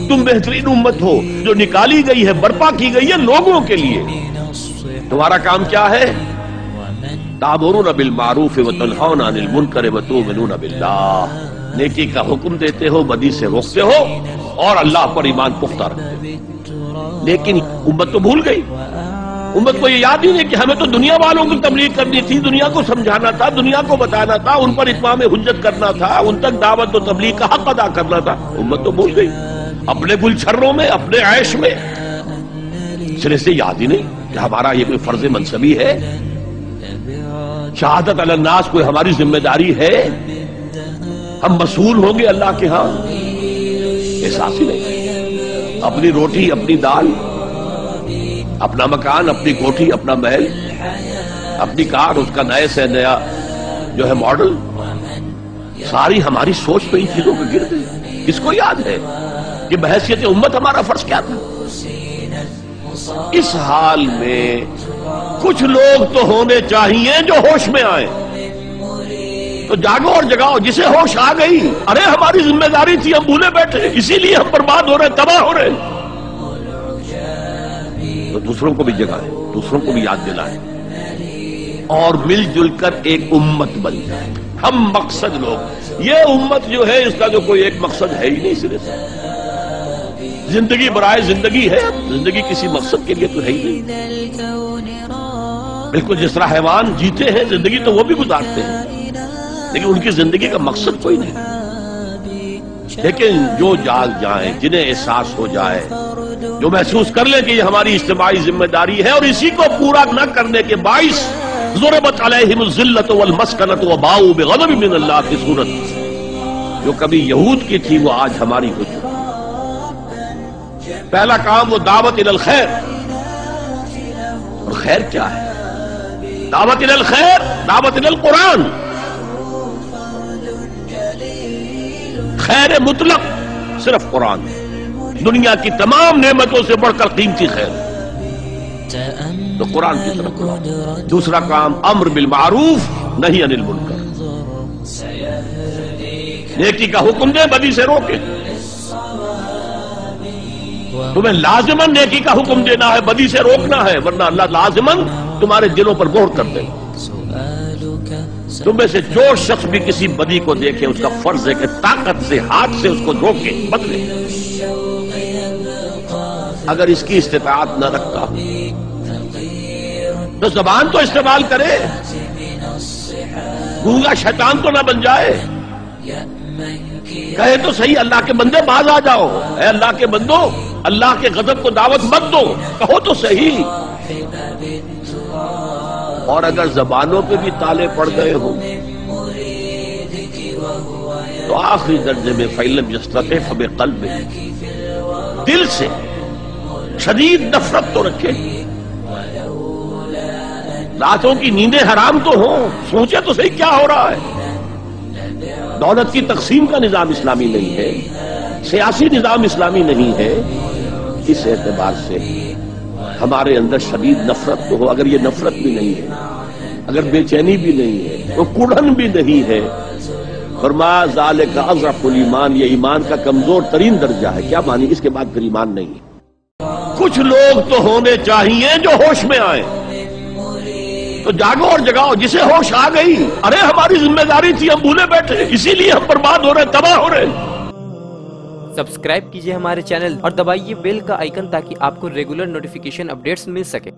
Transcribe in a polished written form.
تم بہترین امت ہو جو نکالی گئی ہے، برپا کی گئی ہے لوگوں کے لیے۔ تمہارا کام کیا ہے؟ تأمرون بالمعروف وتنہون عن المنکر وتؤمنون باللہ، نیکی کا حکم دیتے ہو، بدی سے روکتے ہو، اور اللہ پر ایمان پختہ رکھتے ہو۔ لیکن امت تو بھول گئی، امت کو یہ یاد ہی نہیں کہ ہمیں تو دنیا والوں کی تبلیغ کرنی تھی، دنیا کو سمجھانا تھا، دنیا کو بتانا تھا، ان پر اتمام حجت کرنا تھا، ان تک دعوت و تبلیغ کا حق ادا کرنا تھا۔ امت تو بھول گئی اپنے گلچھروں میں، اپنے عیش میں، سرے سے یاد ہی نہیں کہ ہمارا یہ کوئی فرض منصبی ہے، شہادت علی الناس کوئی ہماری ذمہ داری ہے، ہم مسئول ہوں گے اللہ کے ہاں۔ احساس ہی نہیں، اپنی روٹی، اپنی دال، اپنا مکان، اپنی کوٹھی، اپنا محل، اپنی کار، اس کا نئے سے نیا جو ہے ماڈل، ساری ہماری سوچ پہ ان چیزوں کو گر گئی۔ کس کو یاد ہے کہ بحیثیت امت ہمارا فرض کیا تھا؟ اس حال میں کچھ لوگ تو ہونے چاہیے جو ہوش میں آئے، تو جاگو اور جگاؤ جسے ہوش آ گئی، ارے ہماری ذمہ داری تھی، ہم بھولے بیٹھے، اسی لیے ہم برباد ہو رہے، تباہ ہو رہے۔ تو دوسروں کو بھی جگائیں، دوسروں کو بھی یاد دلائیں، اور مل جل کر ایک امت بن جائے۔ ہم مقصد لوگ، یہ امت جو ہے اس کا جو کوئی ایک مقصد ہے ہی نہیں سرے سے۔ زندگی برائے زندگی ہے، زندگی کسی مقصد کے لیے تو ہے ہی نہیں۔ بالکل جس طرح حیوان جیتے ہیں زندگی تو وہ بھی گزارتے ہیں، لیکن ان کی زندگی کا مقصد کوئی نہیں۔ لیکن جو جاگ جائیں، جنہیں احساس ہو جائے، جو محسوس کر لیں کہ یہ ہماری اجتماعی ذمہ داری ہے، اور اسی کو پورا نہ کرنے کے باعث ضربت علیہم الذلۃ والمسکنۃ وباؤوا بغضب من اللہ کی صورت جو کبھی یہود کی تھی وہ آج ہماری ہو چکی۔ پہلا کام وہ دعوت الی الخیر، اور خیر کیا ہے؟ دعوت الی الخیر، دعوت الی القرآن، خیر مطلق صرف قرآن، دنیا کی تمام نعمتوں سے بڑھ کر قیمتی خیر تو قرآن کی طرف۔ دوسرا کام امر بالمعروف نہی عن المنکر، نیکی کا حکم دے، بدی سے روکے۔ تمہیں لازماً نیکی کا حکم دینا ہے، بدی سے روکنا ہے، ورنہ اللہ لازماً تمہارے دلوں پر مہر کر دے۔ تم میں سے جو شخص بھی کسی بدی کو دیکھے اس کا فرض ہے کہ طاقت سے، ہاتھ سے اس کو روکے، بدلے۔ اگر اس کی استطاعت نہ رکھتا تو زبان تو استعمال کرے، گونگا شیطان تو نہ بن جائے، کہے تو صحیح اللہ کے بندے باز آ جاؤ، اے اللہ کے بندو اللہ کے غضب کو دعوت مت دو، کہو تو صحیح۔ اور اگر زبانوں پہ بھی تالے پڑ گئے ہوں تو آخری درجے میں فَإِلَّمْ يَسْتَطِعْ فَبِقَلْبِهِ، دل سے شدید نفرت تو رکھے، راتوں کی نیندیں حرام تو ہوں، سوچے تو صحیح کیا ہو رہا ہے۔ دولت کی تقسیم کا نظام اسلامی نہیں ہے، سیاسی نظام اسلامی نہیں ہے۔ اس اعتبار سے ہمارے اندر شدید نفرت تو ہو، اگر یہ نفرت بھی نہیں ہے، اگر بے چینی بھی نہیں ہے، تو کڑھن بھی نہیں ہے، فرمایا ذالک اضعف الایمان، یہ ایمان کا کمزور ترین درجہ ہے۔ کیا مانی؟ اس کے بعد پھر ایمان نہیں ہے۔ کچھ لوگ تو ہونے چاہیے جو ہوش میں آئے، تو جاگو اور جگاؤ جسے ہوش آ گئی، ارے ہماری ذمہ داری تھی، ہم بھولے بیٹھے، اسی لیے ہم برباد ہو رہے، تباہ ہو رہے۔ سبسکرائب کیجئے ہمارے چینل اور دبائیے بیل کا آئیکن تاکہ آپ کو ریگولر نوٹیفیکیشن اپڈیٹس مل سکے۔